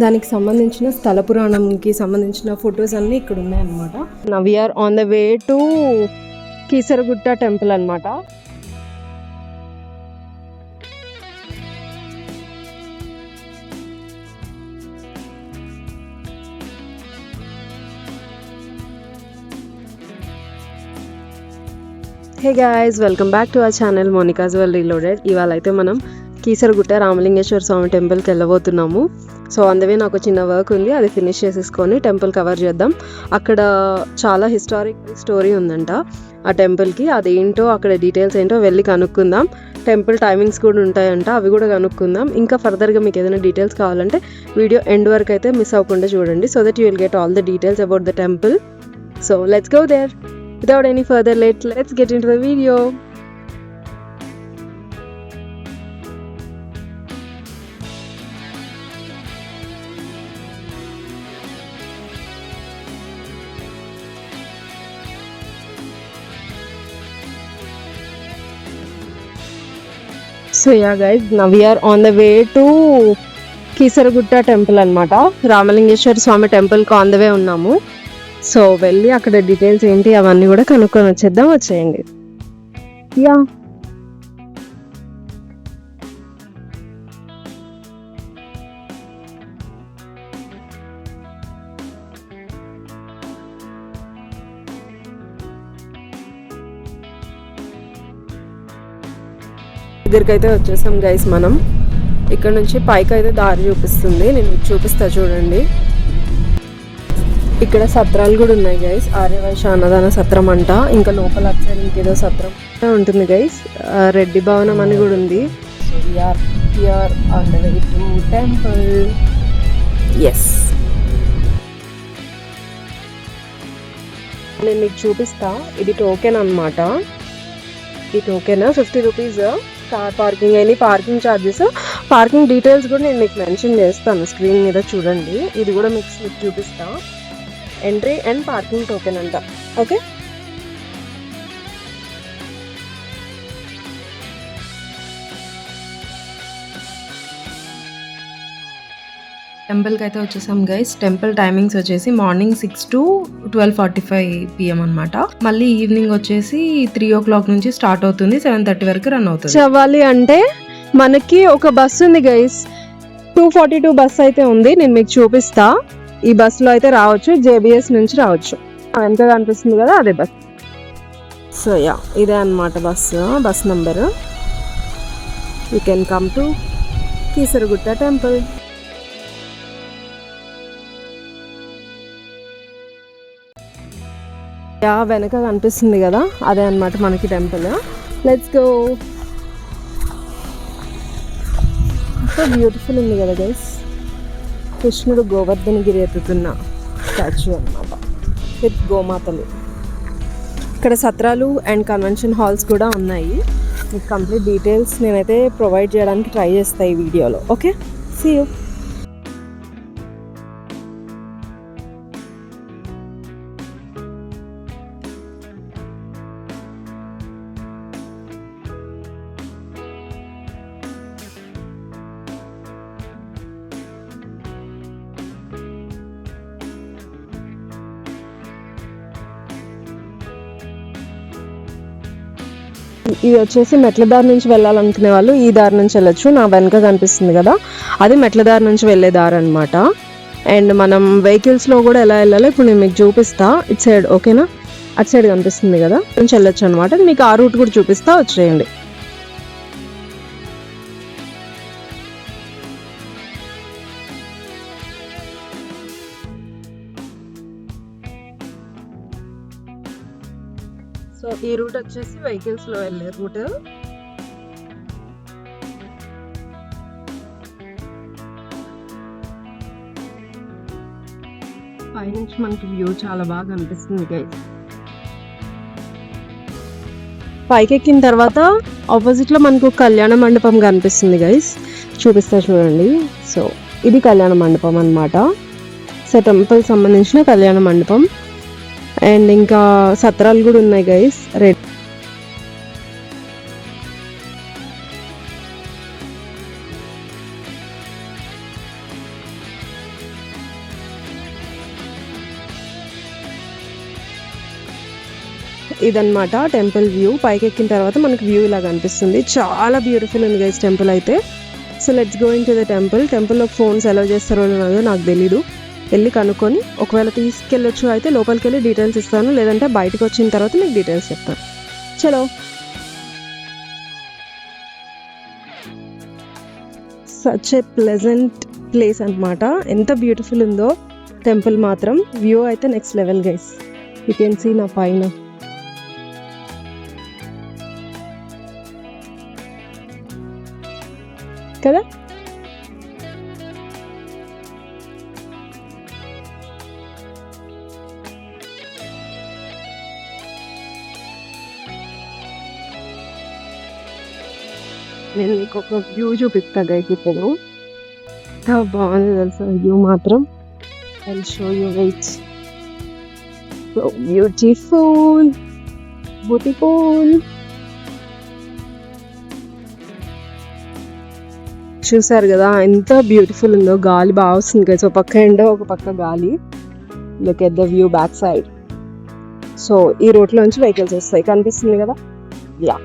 దానికి సంబంధించిన స్థల పురాణంకి సంబంధించిన ఫొటోస్ అన్నీ ఇక్కడ ఉన్నాయన్నమాట. Now we are on the way to Keesaragutta temple అన్నమాట. Hey guys, welcome back to our channel Monica's world reloaded. ఇవాళ అయితే మనం కీసరగుట్ట రామలింగేశ్వర స్వామి టెంపుల్కి వెళ్ళబోతున్నాము. సో అందువే నాకు చిన్న వర్క్ ఉంది, అది ఫినిష్ చేసేసుకొని టెంపుల్ కవర్ చేద్దాం. అక్కడ చాలా హిస్టారిక్ స్టోరీ ఉందంట ఆ టెంపుల్కి. అదేంటో అక్కడ డీటెయిల్స్ ఏంటో వెళ్ళి కనుక్కుందాం. టెంపుల్ టైమింగ్స్ కూడా ఉంటాయంట, అవి కూడా కనుక్కుందాం. ఇంకా ఫర్దర్గా మీకు ఏదైనా డీటెయిల్స్ కావాలంటే వీడియో ఎండ్ వరకు అయితే మిస్ అవ్వకుండా చూడండి, so that you will get all the details about the temple. So let's go there. Without any further let's get into the video. So yeah guys, now we are on the way to Keesaragutta temple అన్నమాట. రామలింగేశ్వర స్వామి టెంపుల్కి on the వే ఉన్నాము. So వెళ్ళి అక్కడ details ఏంటి అవన్నీ కూడా కనుక్కొని వచ్చేద్దాం. వచ్చేయండి. యా దగ్గరికి అయితే వచ్చేసాం గైస్. మనం ఇక్కడ నుంచి పైకి అయితే దారి చూపిస్తుంది, నేను మీకు చూపిస్తా చూడండి. ఇక్కడ సత్రాలు కూడా ఉన్నాయి గైస్. ఆర్యవైశ్య అన్నదాన సత్రం అంట. ఇంకా లోపల సైడ్ ఇంకేదో సత్రం ఉంటుంది గైస్. రెడ్డి భవనం అని కూడా ఉంది. So we are here on the way to temple. Yes, నేను మీకు చూపిస్తా. ఇది టోకెన్ అన్నమాట. ఈ టోకెన్ 50 రూపీస్. కార్ పార్కింగ్ అని పార్కింగ్ ఛార్జెస్, పార్కింగ్ డీటెయిల్స్ కూడా నేను మీకు మెన్షన్ చేస్తాను స్క్రీన్ మీద చూడండి. ఇది కూడా మీకు చూపిస్తా. ఎంట్రీ అండ్ పార్కింగ్ టోకెన్ అంట. ఓకే, టెంపుల్కి అయితే వచ్చేసాం గైస్. టెంపుల్ టైమింగ్స్ వచ్చేసి మార్నింగ్ 6 to 12:45 PM అనమాట. మళ్ళీ ఈవినింగ్ వచ్చేసి 3 o'clock నుంచి స్టార్ట్ అవుతుంది, 7:30 వరకు రన్ అవుతుంది. చవాలి అంటే మనకి ఒక బస్సు ఉంది గైస్, 242 బస్ అయితే ఉంది. నేను మీకు చూపిస్తా. ఈ బస్సులో అయితే రావచ్చు, JBS నుంచి రావచ్చు. ఎంత కనిపిస్తుంది కదా, అదే బస్. సో యా, ఇదే అనమాట bus number. You can come to Keesaragutta temple. Ya, వెనక కనిపిస్తుంది కదా, అదే అనమాట మనకి temple. Let's go. So beautiful ఉంది కదా గైస్. కృష్ణుడు గోవర్ధనగిరి ఎత్తుతున్న స్టాచ్యూ అన్నమాట, విత్ గోమాతలు. ఇక్కడ సత్రాలు అండ్ కన్వెన్షన్ హాల్స్ కూడా ఉన్నాయి. మీకు కంప్లీట్ డీటెయిల్స్ నేనైతే ప్రొవైడ్ చేయడానికి ట్రై చేస్తాను ఈ వీడియోలో. Okay, see you. ఇది వచ్చేసి మెట్ల దారి నుంచి వెళ్ళాలనుకునే వాళ్ళు ఈ దారి నుంచి వెళ్ళొచ్చు. నా వెనక కనిపిస్తుంది కదా, అది మెట్ల దారి నుంచి వెళ్ళే దారి అనమాట. అండ్ మనం వెహికల్స్లో కూడా ఎలా వెళ్ళాలో ఇప్పుడు నేను మీకు చూపిస్తా. ఇటు సైడ్ ఓకేనా, అటు సైడ్ కనిపిస్తుంది కదా, నుంచి వెళ్ళొచ్చు అనమాట. మీకు ఆ రూట్ కూడా చూపిస్తా, వచ్చేయండి. సో ఈ రూట్ వచ్చేసి వెహికల్స్లో వెళ్ళే రూట్. పైనుంచి మనకి వ్యూ చాలా బాగా అనిపిస్తుంది గైస్. పైకెక్కిన తర్వాత ఆపోజిట్లో మనకు కళ్యాణ మండపం కనిపిస్తుంది గైస్, చూపిస్తా చూడండి. సో ఇది కళ్యాణ మండపం అన్నమాట. సో టెంపుల్ సంబంధించిన కళ్యాణ మండపం. అండ్ ఇంకా సత్రాలు కూడా ఉన్నాయి గైస్. రెడ్ ఇదన్నమాట టెంపుల్ వ్యూ. పైకి ఎక్కిన తర్వాత మనకి వ్యూ ఇలా కనిపిస్తుంది. చాలా బ్యూటిఫుల్ ఉంది గైస్ టెంపుల్ అయితే. So let's go in to the temple. టెంపుల్లో ఫోన్స్ అలౌ చేస్తారో లేదో నాకు తెలీదు. వెళ్ళి కనుక్కొని ఒకవేళ తీసుకెళ్ళొచ్చు అయితే లోపలికి వెళ్ళి డీటెయిల్స్ ఇస్తాను, లేదంటే బయటకు వచ్చిన తర్వాత మీకు డీటెయిల్స్ చెప్తాను. చలో. సచ్ ఏ ప్లెజెంట్ ప్లేస్ అనమాట. ఎంత బ్యూటిఫుల్ ఉందో టెంపుల్ మాత్రం. వ్యూ అయితే next level guys. You can see నా పైన కదా. నేను మీకు ఒక వ్యూ చూపిస్తా గైస్ ఇప్పుడు. ఎంత బాగుంది తెలుసా వ్యూ మాత్రం. I show you wait. So beautiful beautiful. చూసారు కదా ఎంత బ్యూటిఫుల్ ఉందో. గాలి బాగా వస్తుంది గైస్. ఒక పక్క ఎండ ఒక పక్క గాలి. Look at the view back side. So ఈ రోడ్లోంచి వెహికల్స్ వస్తాయి, కనిపిస్తుంది కదా. యా,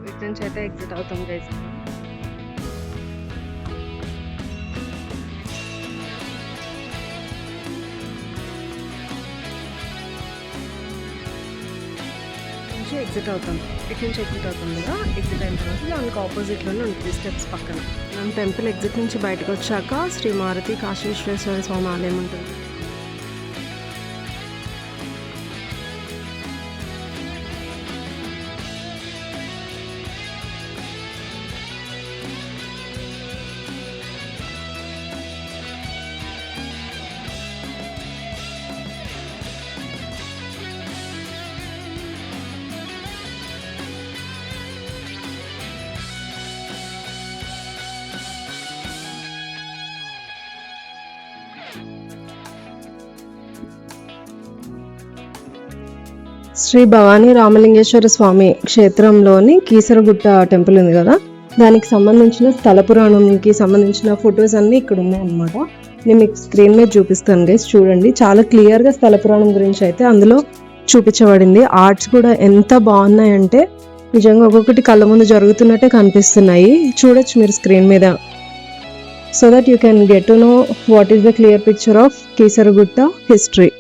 ఇటు నుంచి అయితే ఎగ్జిట్ అవుతాం గైస్. ఎగ్జిట్ అవుతాం. ఇటు నుంచి ఎగ్జిట్ అవుతాం కదా. ఎగ్జిట్ అయిన తర్వాత దానికి ఆపోజిట్లోనే ఉంటుంది స్టెప్స్ పక్కన. మనం టెంపుల్ ఎగ్జిట్ నుంచి బయటకు వచ్చాక శ్రీ మారుతి కాశీ విశ్వేశ్వర స్వామి ఆలయం ఉంటుంది. శ్రీ భవానీ రామలింగేశ్వర స్వామి క్షేత్రంలోని కీసరగుట్ట టెంపుల్ ఉంది కదా, దానికి సంబంధించిన స్థల పురాణంకి సంబంధించిన ఫొటోస్ అన్నీ ఇక్కడ ఉన్నాయి అన్నమాట. నేను మీకు స్క్రీన్ మీద చూపిస్తాను గైస్, చూడండి. చాలా క్లియర్గా స్థల పురాణం గురించి అయితే అందులో చూపించబడింది. ఆర్ట్స్ కూడా ఎంత బాగున్నాయంటే నిజంగా ఒక్కొక్కటి కళ్ళ ముందు జరుగుతున్నట్టే కనిపిస్తున్నాయి. చూడొచ్చు మీరు స్క్రీన్ మీద. So that you can get to know what is the clear picture of Keesaragutta history.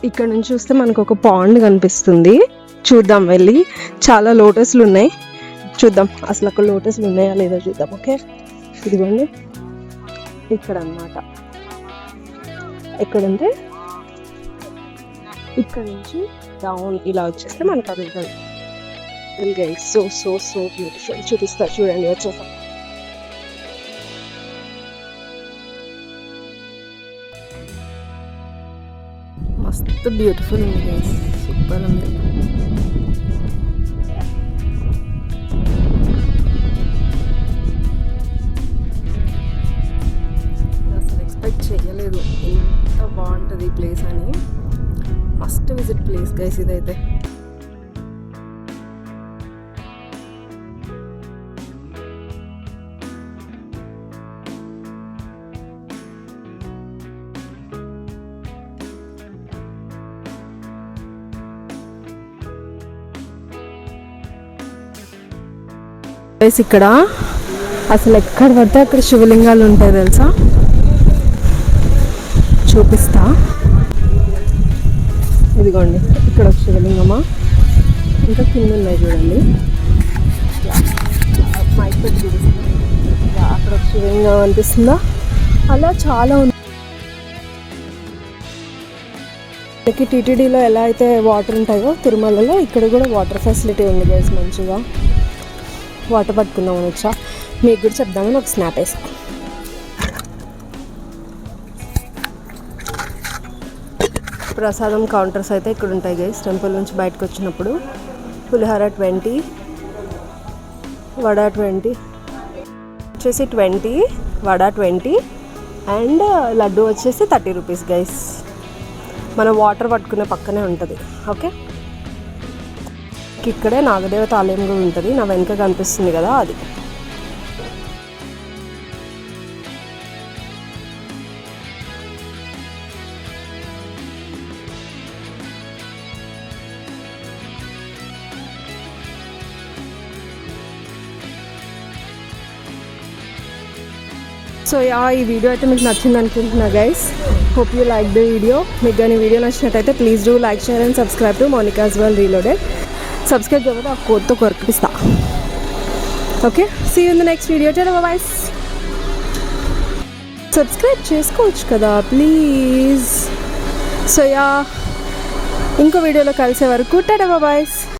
ఇక్కడ నుంచి చూస్తే మనకు ఒక పాండ్ కనిపిస్తుంది, చూద్దాం వెళ్ళి. చాలా లోటస్లు ఉన్నాయి, చూద్దాం అసలు అక్కడ లోటస్లు ఉన్నాయా లేదా చూద్దాం. ఓకే, ఇదిగోండి ఇక్కడ అన్నమాట. ఎక్కడంటే ఇక్కడ నుంచి డౌన్ ఇలా వచ్చేస్తే మనకు అది ఉంటుంది. సో సో సో బ్యూటిఫుల్, చూపిస్తా చూడండి వచ్చేసా. మస్తు బ్యూటిఫుల్ ఉంది గైస్, సూపర్ ఉంది. అసలు ఎక్స్పెక్ట్ చేయలేదు ఎంత బాగుంటుంది ఈ ప్లేస్ అని. మస్ట్ విజిట్ ప్లేస్ గైస్ ఇదైతే. ఇక్కడ అసలు ఎక్కడ పడితే అక్కడ శివలింగాలు ఉంటాయి తెలుసా, చూపిస్తా. ఇదిగోండి ఇక్కడ ఒక శివలింగమా, ఇంకా కింద ఉన్నాయి చూడండి. మైక్ పెట్టి చూపిస్తున్నా, అక్కడ ఒక శివలింగం అనిపిస్తుందా, అలా చాలా ఉంది. మనకి టీటీడీలో ఎలా అయితే వాటర్ ఉంటాయో తిరుమలలో ఇక్కడ కూడా వాటర్ ఫెసిలిటీ ఉంది గైస్. మంచిగా వాటర్ పట్టుకుందామని వచ్చా, మీకు కూడా చెప్దామని ఒక స్నాప్ వేసా. ప్రసాదం కౌంటర్స్ అయితే ఇక్కడ ఉంటాయి గైస్. టెంపుల్ నుంచి బయటకు వచ్చినప్పుడు పులిహోర 20, వడ 20 వచ్చేసి 20, వడ 20 అండ్ లడ్డు వచ్చేసి 30 రూపీస్ గైస్. మనం వాటర్ పట్టుకునే పక్కనే ఉంటుంది. ఓకే, ఇక్కడే నాగదేవత ఆలయం కూడా ఉంటుంది, నా వెనుక కనిపిస్తుంది కదా అది. సో ఈ వీడియో అయితే మీకు నచ్చింది అనుకుంటున్నా guys. Hope you like the video. మీకు కానీ వీడియో నచ్చినట్టయితే please do like, share and subscribe to Monica's world reloaded. Subscribe చేయకపోతే ఆ కోడ్తో కొరికిస్తా. Okay, see you in the next video. Tata bye. Subscribe చేసుకోవచ్చు కదా ప్లీజ్. సో ఇంకో వీడియోలో కలిసే వరకు టాటా బాయ్.